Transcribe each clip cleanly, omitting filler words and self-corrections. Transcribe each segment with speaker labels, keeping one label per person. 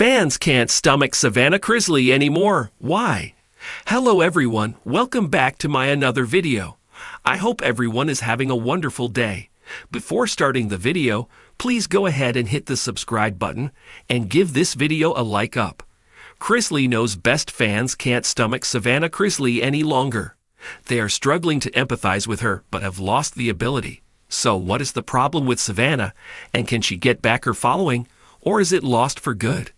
Speaker 1: Fans can't stomach Savannah Chrisley anymore. Why? Hello everyone, welcome back to my another video. I hope everyone is having a wonderful day. Before starting the video, please go ahead and hit the subscribe button and give this video a like up. Chrisley knows best. Fans can't stomach Savannah Chrisley any longer. They are struggling to empathize with her but have lost the ability. So what is the problem with Savannah, and can she get back her following, or is it lost for good?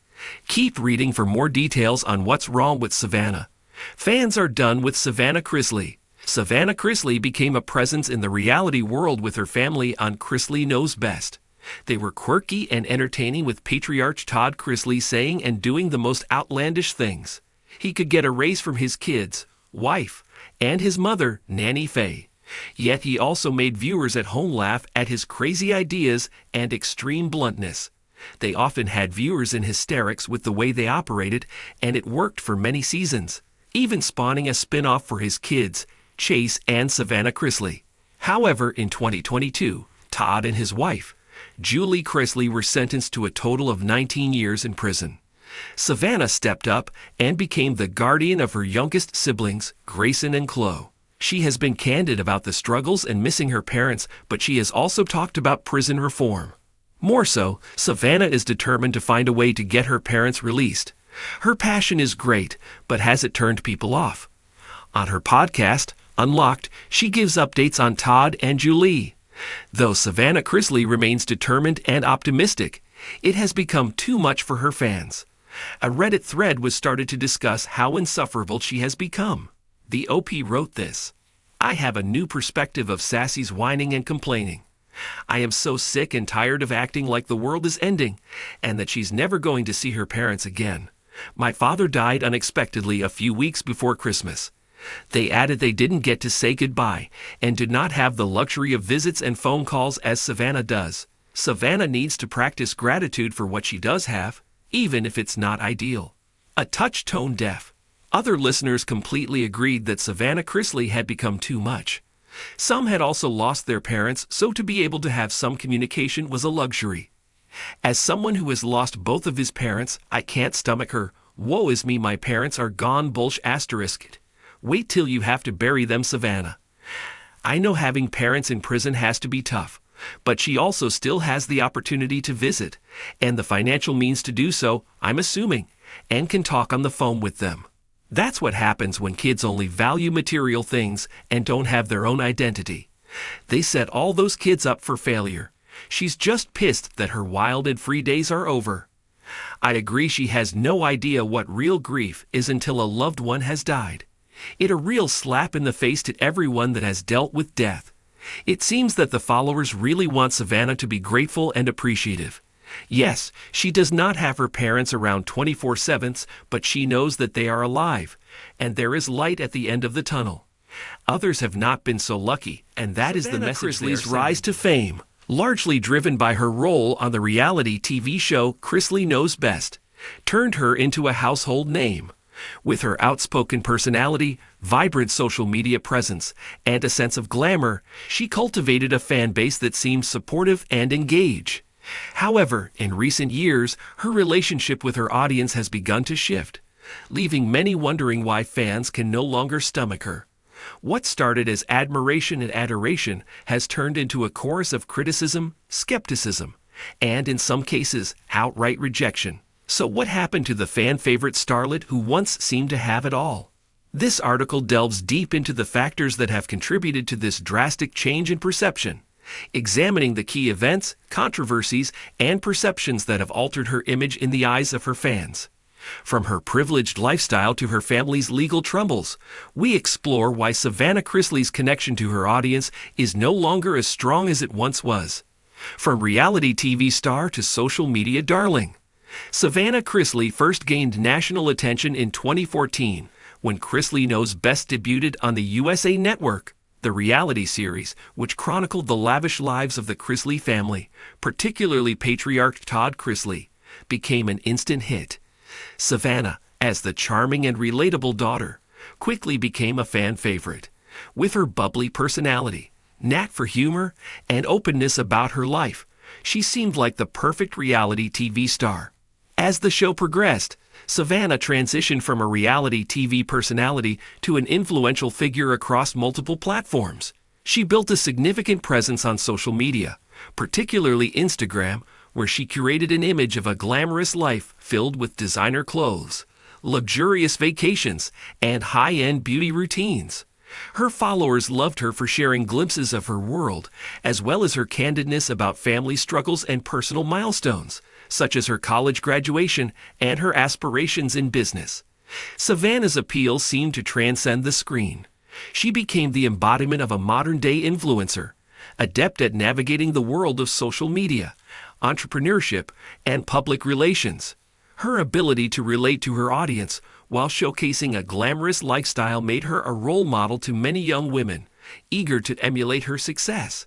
Speaker 1: Keep reading for more details on what's wrong with Savannah. Fans are done with Savannah Chrisley. Savannah Chrisley became a presence in the reality world with her family on Chrisley Knows Best. They were quirky and entertaining, with patriarch Todd Chrisley saying and doing the most outlandish things. He could get a raise from his kids, wife, and his mother, Nanny Faye. Yet he also made viewers at home laugh at his crazy ideas and extreme bluntness. They often had viewers in hysterics with the way they operated, and it worked for many seasons, even spawning a spin-off for his kids, Chase and Savannah Chrisley. However, in 2022, Todd and his wife, Julie Chrisley, were sentenced to a total of 19 years in prison. Savannah stepped up and became the guardian of her youngest siblings, Grayson and Chloe. She has been candid about the struggles and missing her parents, but she has also talked about prison reform. More so, Savannah is determined to find a way to get her parents released. Her passion is great, but has it turned people off? On her podcast, Unlocked, she gives updates on Todd and Julie. Though Savannah Chrisley remains determined and optimistic, it has become too much for her fans. A Reddit thread was started to discuss how insufferable she has become. The OP wrote this: "I have a new perspective of Sassy's whining and complaining. I am so sick and tired of acting like the world is ending and that she's never going to see her parents again. My father died unexpectedly a few weeks before Christmas. They added they didn't get to say goodbye and did not have the luxury of visits and phone calls as Savannah does. Savannah needs to practice gratitude for what she does have, even if it's not ideal." A touch tone deaf. Other listeners completely agreed that Savannah Chrisley had become too much. Some had also lost their parents, so to be able to have some communication was a luxury. "As someone who has lost both of his parents, I can't stomach her. Woe is me, my parents are gone ***. Wait till you have to bury them, Savannah. I know having parents in prison has to be tough, but she also still has the opportunity to visit, and the financial means to do so, I'm assuming, and can talk on the phone with them. That's what happens when kids only value material things and don't have their own identity. They set all those kids up for failure. She's just pissed that her wild and free days are over. I agree, she has no idea what real grief is until a loved one has died. It's a real slap in the face to everyone that has dealt with death. It seems that the followers really want Savannah to be grateful and appreciative. Yes, she does not have her parents around 24/7, but she knows that they are alive, and there is light at the end of the tunnel. Others have not been so lucky, and that is the message. Chrisley's rise to fame, largely driven by her role on the reality TV show Chrisley Knows Best, turned her into a household name. With her outspoken personality, vibrant social media presence, and a sense of glamour, she cultivated a fan base that seemed supportive and engaged. However, in recent years, her relationship with her audience has begun to shift, leaving many wondering why fans can no longer stomach her. What started as admiration and adoration has turned into a chorus of criticism, skepticism, and in some cases, outright rejection. So what happened to the fan-favorite starlet who once seemed to have it all? This article delves deep into the factors that have contributed to this drastic change in perception, examining the key events, controversies, and perceptions that have altered her image in the eyes of her fans. From her privileged lifestyle to her family's legal troubles, we explore why Savannah Chrisley's connection to her audience is no longer as strong as it once was. From reality TV star to social media darling, Savannah Chrisley first gained national attention in 2014 when Chrisley Knows Best debuted on the USA Network. The reality series, which chronicled the lavish lives of the Chrisley family, particularly patriarch Todd Chrisley, became an instant hit. Savannah, as the charming and relatable daughter, quickly became a fan favorite. With her bubbly personality, knack for humor, and openness about her life, she seemed like the perfect reality TV star. As the show progressed, Savannah transitioned from a reality TV personality to an influential figure across multiple platforms. She built a significant presence on social media, particularly Instagram, where she curated an image of a glamorous life filled with designer clothes, luxurious vacations, and high-end beauty routines. Her followers loved her for sharing glimpses of her world, as well as her candidness about family struggles and personal milestones, such as her college graduation and her aspirations in business. Savannah's appeal seemed to transcend the screen. She became the embodiment of a modern-day influencer, adept at navigating the world of social media, entrepreneurship, and public relations. Her ability to relate to her audience while showcasing a glamorous lifestyle made her a role model to many young women, eager to emulate her success.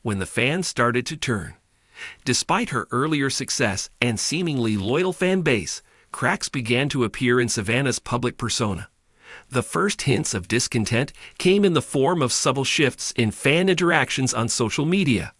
Speaker 1: When the fans started to turn. Despite her earlier success and seemingly loyal fan base, cracks began to appear in Savannah's public persona. The first hints of discontent came in the form of subtle shifts in fan interactions on social media.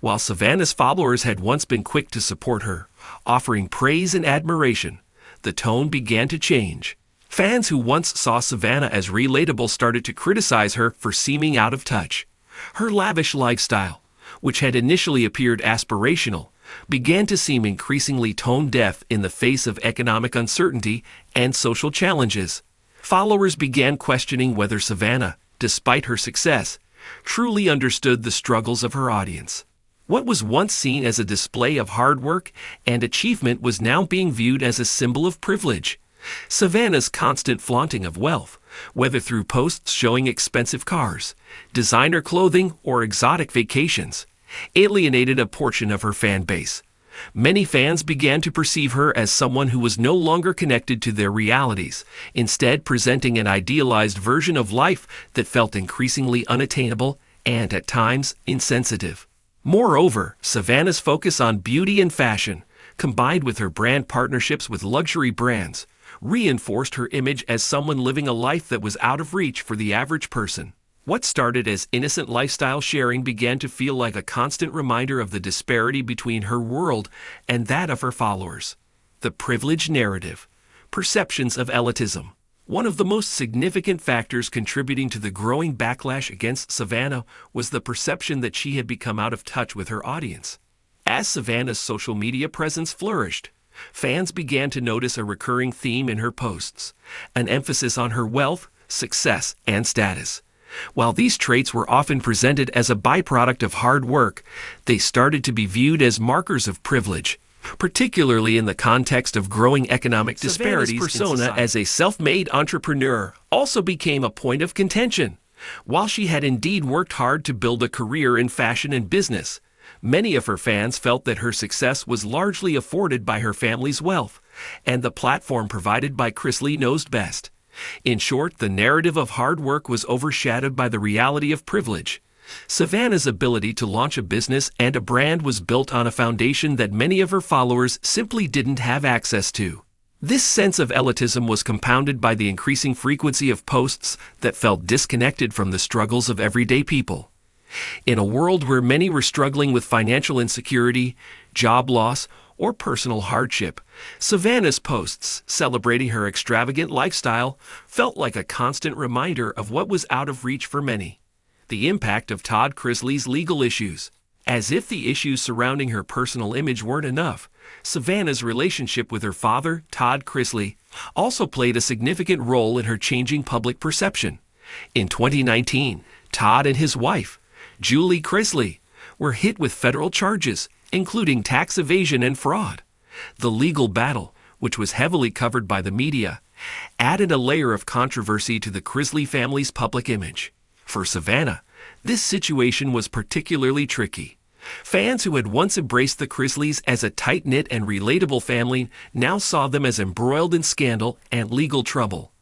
Speaker 1: While Savannah's followers had once been quick to support her, offering praise and admiration, the tone began to change. Fans who once saw Savannah as relatable started to criticize her for seeming out of touch. Her lavish lifestyle, which had initially appeared aspirational, began to seem increasingly tone-deaf in the face of economic uncertainty and social challenges. Followers began questioning whether Savannah, despite her success, truly understood the struggles of her audience. What was once seen as a display of hard work and achievement was now being viewed as a symbol of privilege. Savannah's constant flaunting of wealth, whether through posts showing expensive cars, designer clothing, or exotic vacations, alienated a portion of her fan base. Many fans began to perceive her as someone who was no longer connected to their realities, instead presenting an idealized version of life that felt increasingly unattainable and, at times, insensitive. Moreover, Savannah's focus on beauty and fashion, combined with her brand partnerships with luxury brands, reinforced her image as someone living a life that was out of reach for the average person. What started as innocent lifestyle sharing began to feel like a constant reminder of the disparity between her world and that of her followers. The privilege narrative, perceptions of elitism. One of the most significant factors contributing to the growing backlash against Savannah was the perception that she had become out of touch with her audience. As Savannah's social media presence flourished, fans began to notice a recurring theme in her posts, an emphasis on her wealth, success, and status. While these traits were often presented as a byproduct of hard work, they started to be viewed as markers of privilege, particularly in the context of growing economic disparities. Savannah's persona as a self-made entrepreneur also became a point of contention. While she had indeed worked hard to build a career in fashion and business, many of her fans felt that her success was largely afforded by her family's wealth, and the platform provided by Chrisley knows best. In short, the narrative of hard work was overshadowed by the reality of privilege. Savannah's ability to launch a business and a brand was built on a foundation that many of her followers simply didn't have access to. This sense of elitism was compounded by the increasing frequency of posts that felt disconnected from the struggles of everyday people. In a world where many were struggling with financial insecurity, job loss, or personal hardship, Savannah's posts celebrating her extravagant lifestyle felt like a constant reminder of what was out of reach for many. The impact of Todd Chrisley's legal issues. As if the issues surrounding her personal image weren't enough, Savannah's relationship with her father, Todd Chrisley, also played a significant role in her changing public perception. In 2019, Todd and his wife, Julie Chrisley, were hit with federal charges, including tax evasion and fraud. The legal battle, which was heavily covered by the media, added a layer of controversy to the Chrisley family's public image. For Savannah, this situation was particularly tricky. Fans who had once embraced the Chrisleys as a tight-knit and relatable family now saw them as embroiled in scandal and legal trouble.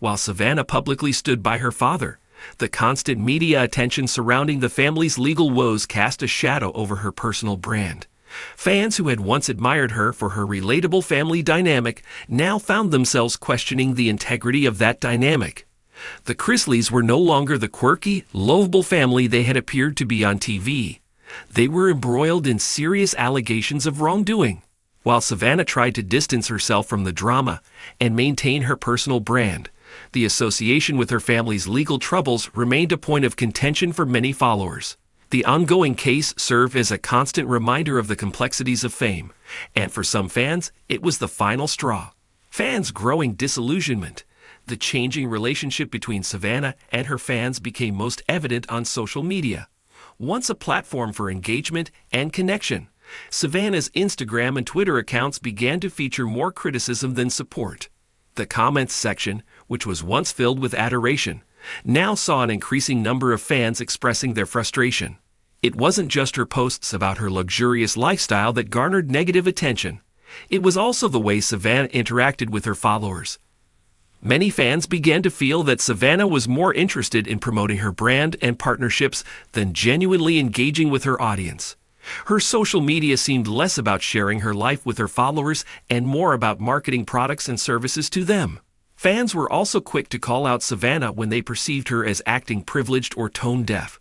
Speaker 1: While Savannah publicly stood by her father, the constant media attention surrounding the family's legal woes cast a shadow over her personal brand. Fans who had once admired her for her relatable family dynamic now found themselves questioning the integrity of that dynamic. The Chrisleys were no longer the quirky, lovable family they had appeared to be on TV. They were embroiled in serious allegations of wrongdoing. While Savannah tried to distance herself from the drama and maintain her personal brand, the association with her family's legal troubles remained a point of contention for many followers. The ongoing case served as a constant reminder of the complexities of fame, and for some fans, it was the final straw. Fans' growing disillusionment. The changing relationship between Savannah and her fans became most evident on social media. Once a platform for engagement and connection, Savannah's Instagram and Twitter accounts began to feature more criticism than support. The comments section, which was once filled with adoration, now saw an increasing number of fans expressing their frustration. It wasn't just her posts about her luxurious lifestyle that garnered negative attention. It was also the way Savannah interacted with her followers. Many fans began to feel that Savannah was more interested in promoting her brand and partnerships than genuinely engaging with her audience. Her social media seemed less about sharing her life with her followers and more about marketing products and services to them. Fans were also quick to call out Savannah when they perceived her as acting privileged or tone-deaf.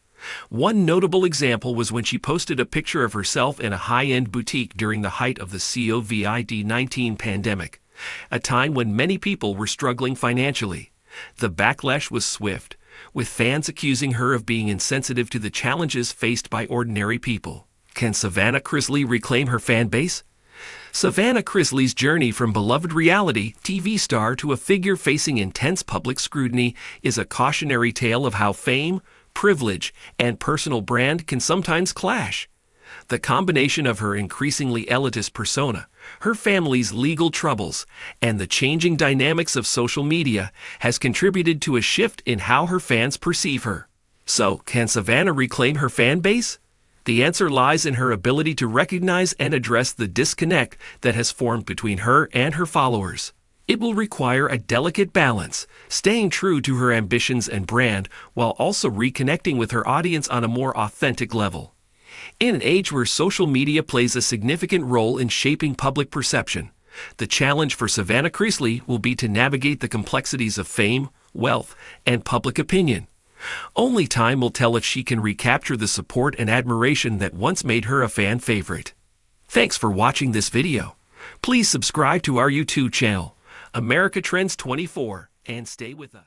Speaker 1: One notable example was when she posted a picture of herself in a high-end boutique during the height of the COVID-19 pandemic, a time when many people were struggling financially. The backlash was swift, with fans accusing her of being insensitive to the challenges faced by ordinary people. Can Savannah Chrisley reclaim her fan base? Savannah Chrisley's journey from beloved reality TV star to a figure facing intense public scrutiny is a cautionary tale of how fame, privilege, and personal brand can sometimes clash. The combination of her increasingly elitist persona, her family's legal troubles, and the changing dynamics of social media has contributed to a shift in how her fans perceive her. So, can Savannah reclaim her fan base? The answer lies in her ability to recognize and address the disconnect that has formed between her and her followers. It will require a delicate balance, staying true to her ambitions and brand while also reconnecting with her audience on a more authentic level. In an age where social media plays a significant role in shaping public perception, the challenge for Savannah Chrisley will be to navigate the complexities of fame, wealth, and public opinion. Only time will tell if she can recapture the support and admiration that once made her a fan favorite. Thanks for watching this video. Please subscribe to our YouTube channel, America Trends 24, and stay with us.